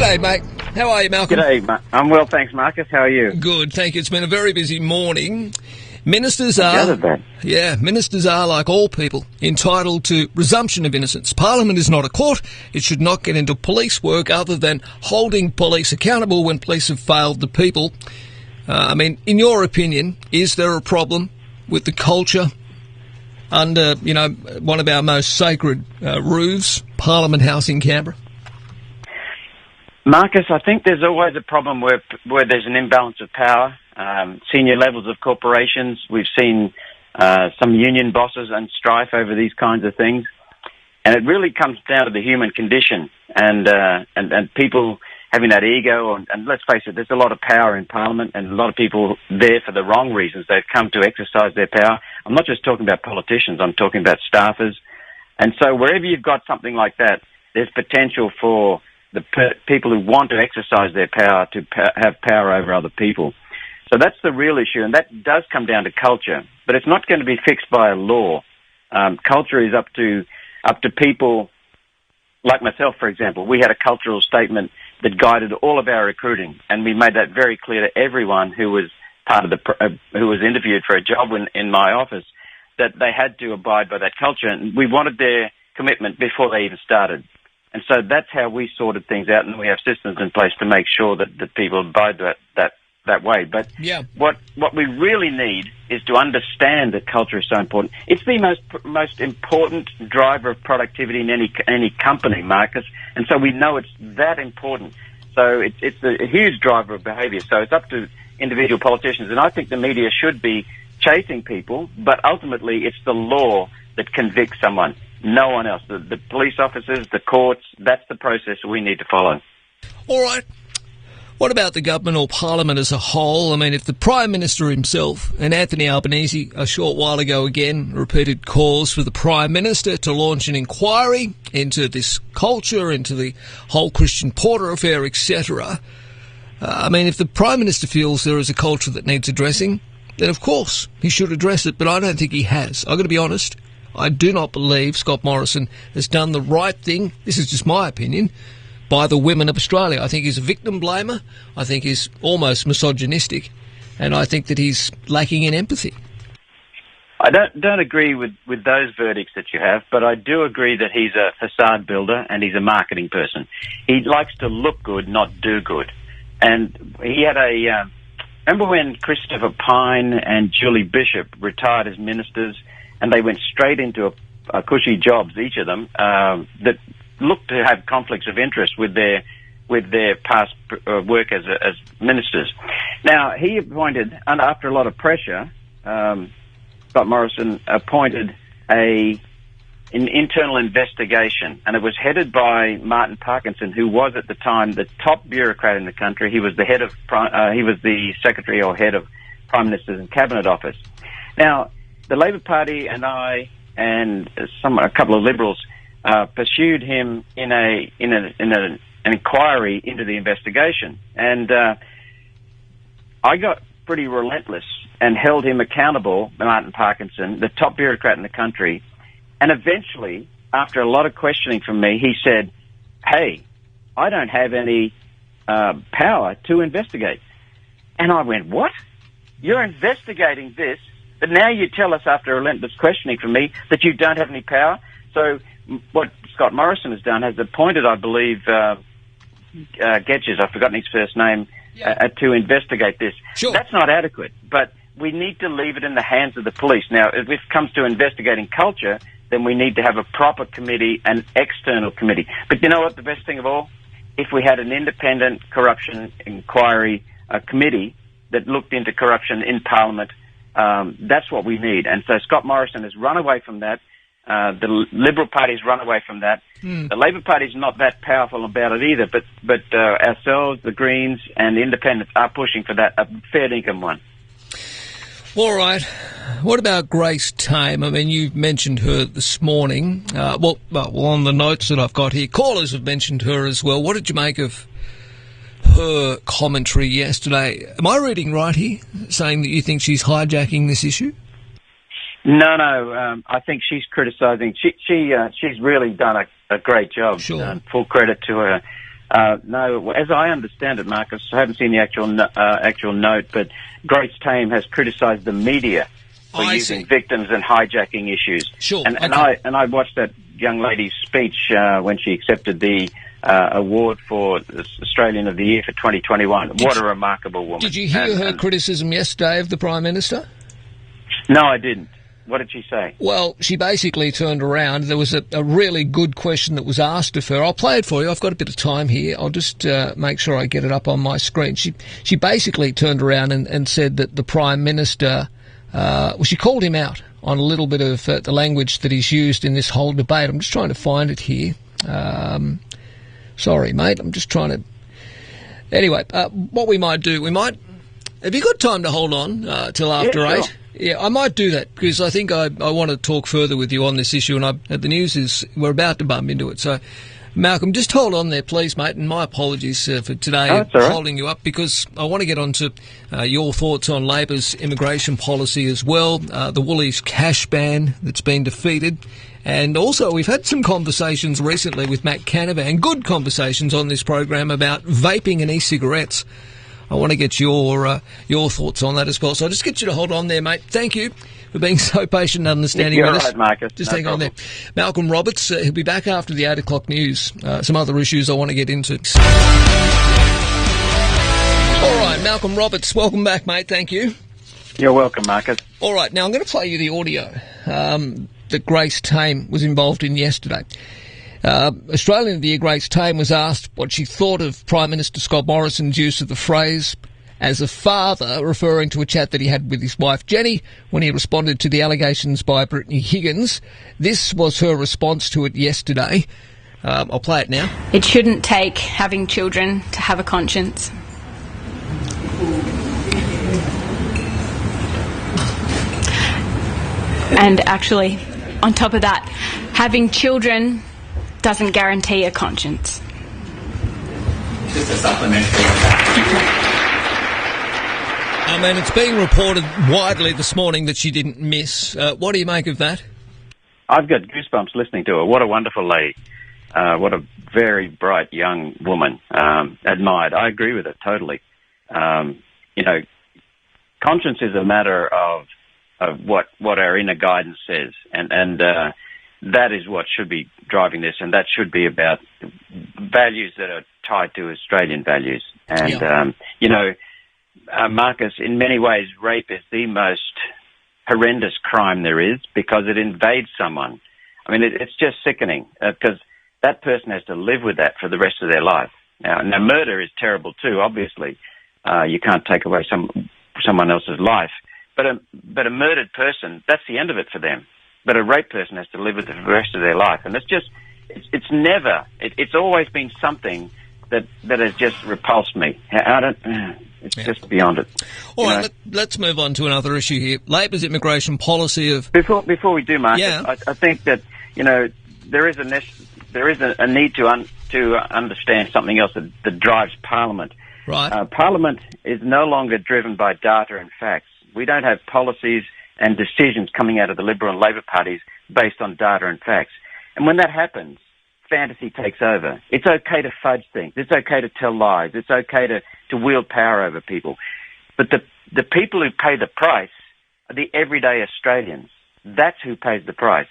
G'day, mate. How are you, Malcolm? G'day, I'm well, thanks, Marcus. How are you? Good, thank you. It's been a very busy morning. Ministers are, like all people, entitled to presumption of innocence. Parliament is not a court. It should not get into police work other than holding police accountable when police have failed the people. In your opinion, is there a problem with the culture under, one of our most sacred roofs, Parliament House in Canberra? Marcus, I think there's always a problem where there's an imbalance of power. Senior levels of corporations, we've seen some union bosses and strife over these kinds of things. And it really comes down to the human condition and people having that ego. And let's face it, there's a lot of power in Parliament and a lot of people there for the wrong reasons. They've come to exercise their power. I'm not just talking about politicians, I'm talking about staffers. And so wherever you've got something like that, there's potential for the people who want to exercise their power to have power over other people. So that's the real issue, and that does come down to culture. But it's not going to be fixed by a law. Culture is up to people like myself, for example. We had a cultural statement that guided all of our recruiting, and we made that very clear to everyone who was part of who was interviewed for a job in my office, that they had to abide by that culture, and we wanted their commitment before they even started. And so that's how we sorted things out, and we have systems in place to make sure that people abide that way. But what we really need is to understand that culture is so important. It's the most important driver of productivity in any company, Marcus, and so we know it's that important. So it's a huge driver of behaviour. So it's up to individual politicians, and I think the media should be chasing people, but ultimately it's the law that convicts someone. No one else. The police officers, the courts, that's the process we need to follow. All right. What about the government or Parliament as a whole? If the Prime Minister himself and Anthony Albanese a short while ago again repeated calls for the Prime Minister to launch an inquiry into this culture, into the whole Christian Porter affair, etc. If the Prime Minister feels there is a culture that needs addressing, then of course he should address it, but I don't think he has. I've got to be honest. I do not believe Scott Morrison has done the right thing, this is just my opinion, by the women of Australia. I think he's a victim blamer, I think he's almost misogynistic, and I think that he's lacking in empathy. I don't agree with those verdicts that you have, but I do agree that he's a facade builder and he's a marketing person. He likes to look good, not do good. And he had remember when Christopher Pyne and Julie Bishop retired as ministers, and they went straight into a cushy jobs, each of them, that looked to have conflicts of interest with their past work as ministers. Now, he appointed, and after a lot of pressure, Scott Morrison appointed an internal investigation, and it was headed by Martin Parkinson, who was at the time the top bureaucrat in the country. He was the secretary or head of Prime Minister's and Cabinet Office. Now, the Labor Party and I and a couple of Liberals pursued him in an inquiry into the investigation, and I got pretty relentless and held him accountable, Martin Parkinson, the top bureaucrat in the country. And eventually, after a lot of questioning from me, he said, "Hey, I don't have any power to investigate." And I went, "What? You're investigating this? But now you tell us after relentless questioning from me that you don't have any power?" So what Scott Morrison has done has appointed, I believe, Getches, I've forgotten his first name, to investigate this. Sure. That's not adequate, but we need to leave it in the hands of the police. Now, if it comes to investigating culture, then we need to have a proper committee, an external committee. But you know what, the best thing of all? If we had an independent corruption inquiry committee that looked into corruption in Parliament, that's what we need. And so Scott Morrison has run away from that. The Liberal Party's run away from that. The Labor Party's not that powerful about it either, but ourselves, the Greens and the Independents are pushing for that, a fair income one. All right. What about Grace Tame? You've mentioned her this morning. Well, on the notes that I've got here, callers have mentioned her as well. What did you make of her commentary yesterday? Am I reading right here, saying that you think she's hijacking this issue? No. I think she's criticising. She's really done a great job. Sure. Full credit to her. No, as I understand it, Marcus, I haven't seen the actual note, but Grace Tame has criticised the media for using victims and hijacking issues. Sure. And I watched that young lady's speech when she accepted the award for Australian of the Year for 2021. What a remarkable woman. Did you hear her criticism yesterday of the Prime Minister? No, I didn't. What did she say? Well, she basically turned around. There was a really good question that was asked of her. I'll play it for you. I've got a bit of time here. I'll just make sure I get it up on my screen. She basically turned around and said that the Prime Minister, she called him out on a little bit of the language that he's used in this whole debate. I'm just trying to find it here. Sorry, mate. I'm just trying to... Anyway, what we might do, have you got time to hold on till after 8? Sure. Yeah, I might do that because I think I want to talk further with you on this issue, and the news is we're about to bump into it. So, Malcolm, just hold on there, please, mate, and my apologies for today holding you up because I want to get on to your thoughts on Labor's immigration policy as well, the Woolies cash ban that's been defeated, and also we've had some conversations recently with Matt Canavan, good conversations on this program about vaping and e-cigarettes. I want to get your thoughts on that as well. So I'll just get you to hold on there, mate. Thank you for being so patient and understanding with us. You're right, Marcus. Just hang on there. Malcolm Roberts, he'll be back after the 8 o'clock news. Some other issues I want to get into. All right, Malcolm Roberts, welcome back, mate. Thank you. You're welcome, Marcus. All right, now I'm going to play you the audio that Grace Tame was involved in yesterday. Australian of the Year Grace Tame was asked what she thought of Prime Minister Scott Morrison's use of the phrase as a father, referring to a chat that he had with his wife Jenny when he responded to the allegations by Brittany Higgins. This was her response to it yesterday. I'll play it now. It shouldn't take having children to have a conscience. And actually, on top of that, having children doesn't guarantee a conscience. Just a supplementary. I mean, it's being reported widely this morning that she didn't miss. What do you make of that? I've got goosebumps listening to her. What a wonderful lady. What a very bright young woman. Admired. I agree with it totally. Conscience is a matter of what our inner guidance says. And that is what should be driving this, and that should be about values that are tied to Australian values. And, Marcus, in many ways, rape is the most horrendous crime there is because it invades someone. I mean, it's just sickening because that person has to live with that for the rest of their life. Now murder is terrible too, obviously. You can't take away someone else's life. But a murdered person, that's the end of it for them. But a rape person has to live with it for the rest of their life. And it's always been something that has just repulsed me. It's just beyond it. All right, let's move on to another issue here. Labor's immigration policy of... Before we do, Mark, I think that, there is a need to understand something else that drives Parliament. Right. Parliament is no longer driven by data and facts. We don't have policies and decisions coming out of the Liberal and Labor parties based on data and facts. And when that happens, fantasy takes over. It's okay to fudge things. It's okay to tell lies. It's okay to wield power over people. But the people who pay the price are the everyday Australians. That's who pays the price.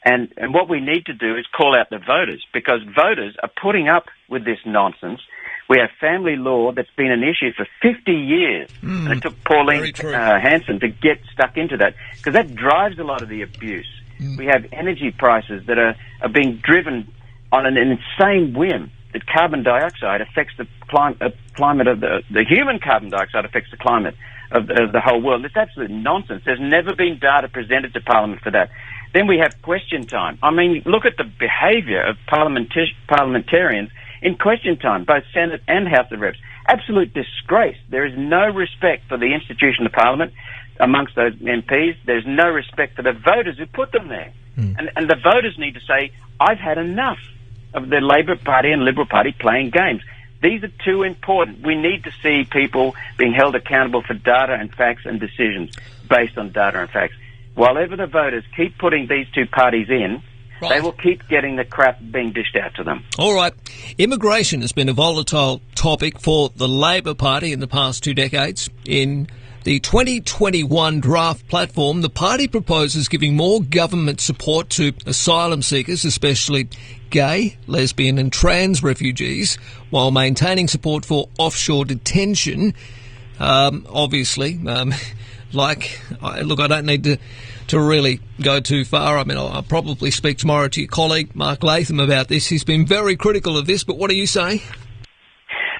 And what we need to do is call out the voters, because voters are putting up with this nonsense. We have family law that's been an issue for 50 years. And it took Pauline Hanson to get stuck into that, because that drives a lot of the abuse. We have energy prices that are being driven on an insane whim that carbon dioxide affects the climate of the human carbon dioxide affects the climate of the whole world. It's absolute nonsense. There's never been data presented to Parliament for that. Then we have question time. I mean, look at the behaviour of parliamentarians in question time, both Senate and House of Reps. Absolute disgrace. There is no respect for the institution of Parliament amongst those MPs. There's no respect for the voters who put them there. And the voters need to say, I've had enough of the Labor Party and Liberal Party playing games. These are too important. We need to see people being held accountable for data and facts and decisions based on data and facts. While ever the voters keep putting these two parties in, Right. They will keep getting the crap being dished out to them. All right. Immigration has been a volatile topic for the Labor Party in the past 2 decades. In the 2021 draft platform, the party proposes giving more government support to asylum seekers, especially gay, lesbian and trans refugees, while maintaining support for offshore detention. Obviously, I don't need to really go too far. I mean, I'll probably speak tomorrow to your colleague, Mark Latham, about this. He's been very critical of this, but what do you say?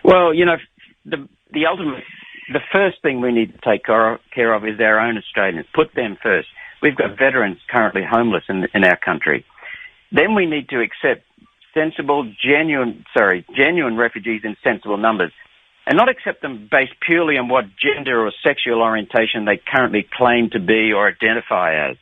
Well, you know, the first thing we need to take care of is our own Australians. Put them first. We've got veterans currently homeless in our country. Then we need to accept genuine refugees in sensible numbers, and not accept them based purely on what gender or sexual orientation they currently claim to be or identify as.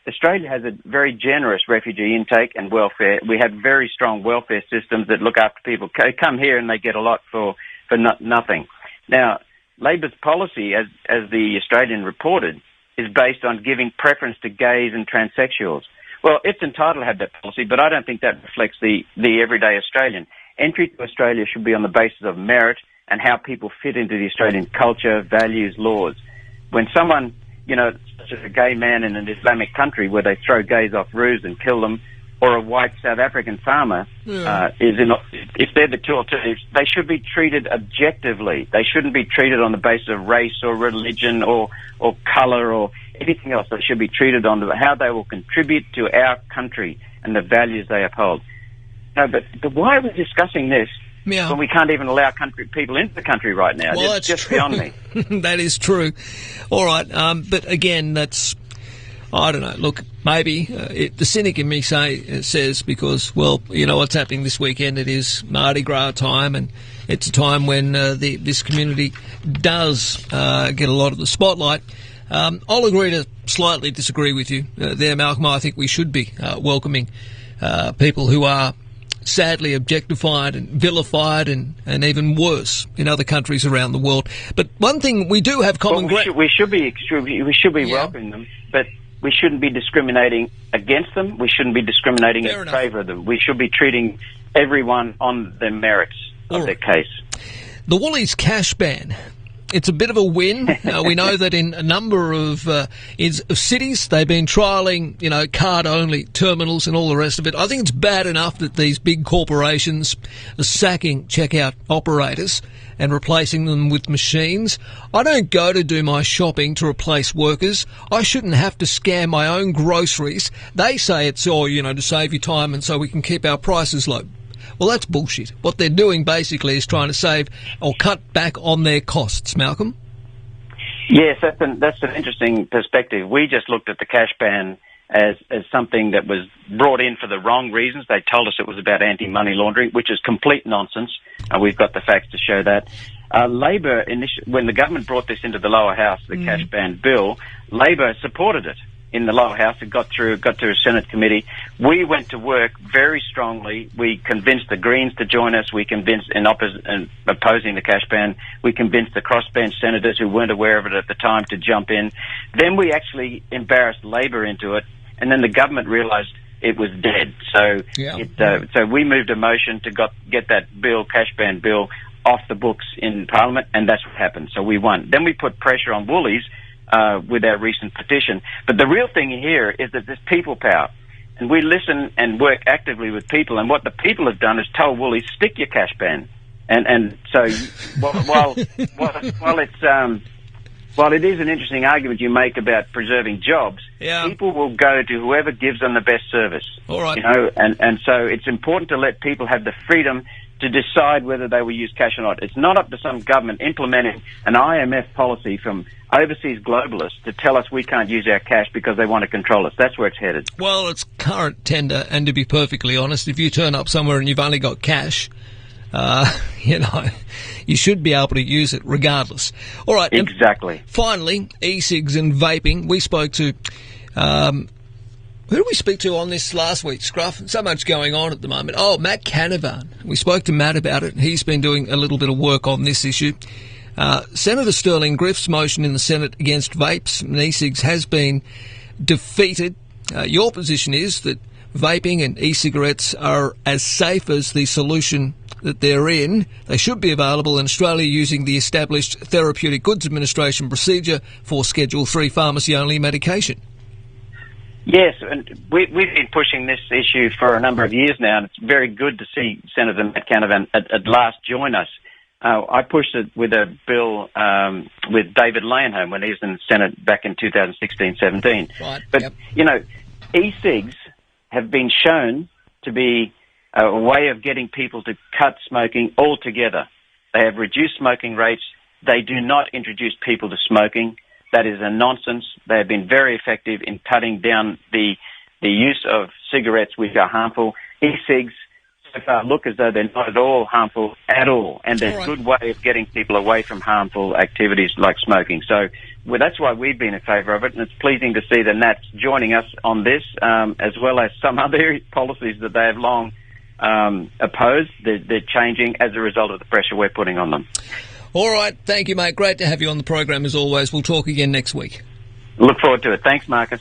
Australia has a very generous refugee intake and welfare. We have very strong welfare systems that look after people. They come here and they get a lot for nothing. Now, Labor's policy, as the Australian reported, is based on giving preference to gays and transsexuals. Well, it's entitled to have that policy, but I don't think that reflects the everyday Australian. Entry to Australia should be on the basis of merit and how people fit into the Australian culture, values, laws. When someone, you know, such as a gay man in an Islamic country where they throw gays off roofs and kill them, or a white South African farmer, if they're the two alternatives, they should be treated objectively. They shouldn't be treated on the basis of race or religion or colour or anything else. They should be treated on how they will contribute to our country and the values they uphold. No, but why are we discussing this when we can't even allow people into the country right now? Well, it's just beyond me. That is true. All right, but again, that's... I don't know. Look, maybe the cynic in me says because, well, you know what's happening this weekend. It is Mardi Gras time, and it's a time when this community does get a lot of the spotlight. I'll agree to slightly disagree with you there, Malcolm. I think we should be welcoming people who are sadly objectified and vilified and even worse in other countries around the world. But one thing we do have common ground. We should be welcoming them, but we shouldn't be discriminating against them. We shouldn't be discriminating in favour of them. We should be treating everyone on the merits of their case. The Woolies cash ban. It's a bit of a win. We know that in a number of cities they've been trialling, you know, card-only terminals and all the rest of it. I think it's bad enough that these big corporations are sacking checkout operators and replacing them with machines. I don't go to do my shopping to replace workers. I shouldn't have to scan my own groceries. They say it's to save you time and so we can keep our prices low. Well, that's bullshit. What they're doing basically is trying to save or cut back on their costs, Malcolm. Yes, that's an interesting perspective. We just looked at the cash ban as something that was brought in for the wrong reasons. They told us it was about anti-money laundering, which is complete nonsense. We've got the facts to show that. Labor, when the government brought this into the lower house, the cash ban bill, Labor supported it in the lower house. It got through a Senate committee. We went to work very strongly. We convinced the Greens to join us. We convinced opposing the cash ban. We convinced the crossbench senators who weren't aware of it at the time to jump in. Then we actually embarrassed Labor into it, and then the government realised it was dead. So we moved a motion to get that bill, cash ban bill, off the books in Parliament, and that's what happened. So we won. Then we put pressure on Woolies with our recent petition. But the real thing here is that there's people power. And we listen and work actively with people. And what the people have done is tell Woolies, stick your cash ban. And so while it is an interesting argument you make about preserving jobs, people will go to whoever gives them the best service. All right. You know, and so it's important to let people have the freedom to decide whether they will use cash or not. It's not up to some government implementing an IMF policy from overseas globalists to tell us we can't use our cash because they want to control us. That's where it's headed. Well, it's current tender, and to be perfectly honest, if you turn up somewhere and you've only got cash, you should be able to use it regardless. All right. Exactly. Finally, E-Cigs and Vaping. We spoke to... who did we speak to on this last week, Scruff? So much going on at the moment. Oh, Matt Canavan. We spoke to Matt about it. He's been doing a little bit of work on this issue. Senator Sterling Griff's motion in the Senate against vapes and e-cigs has been defeated. Your position is that vaping and e-cigarettes are as safe as the solution that they're in. They should be available in Australia using the established Therapeutic Goods Administration procedure for Schedule 3 pharmacy-only medication. Yes, and we've been pushing this issue for a number of years now, and it's very good to see Senator Matt Canavan at last join us. I pushed it with a bill with David Lanehome when he was in the Senate back in 2016-17. Right. But, you know, e-cigs have been shown to be a way of getting people to cut smoking altogether. They have reduced smoking rates. They do not introduce people to smoking. That is a nonsense. They have been very effective in cutting down the use of cigarettes which are harmful. E-cigs so far look as though they're not at all harmful at all, and they're a good way of getting people away from harmful activities like smoking. So that's why we've been in favour of it, and it's pleasing to see the Nats joining us on this, as well as some other policies that they have long opposed. They're changing as a result of the pressure we're putting on them. All right. Thank you, mate. Great to have you on the program as always. We'll talk again next week. Look forward to it. Thanks, Marcus.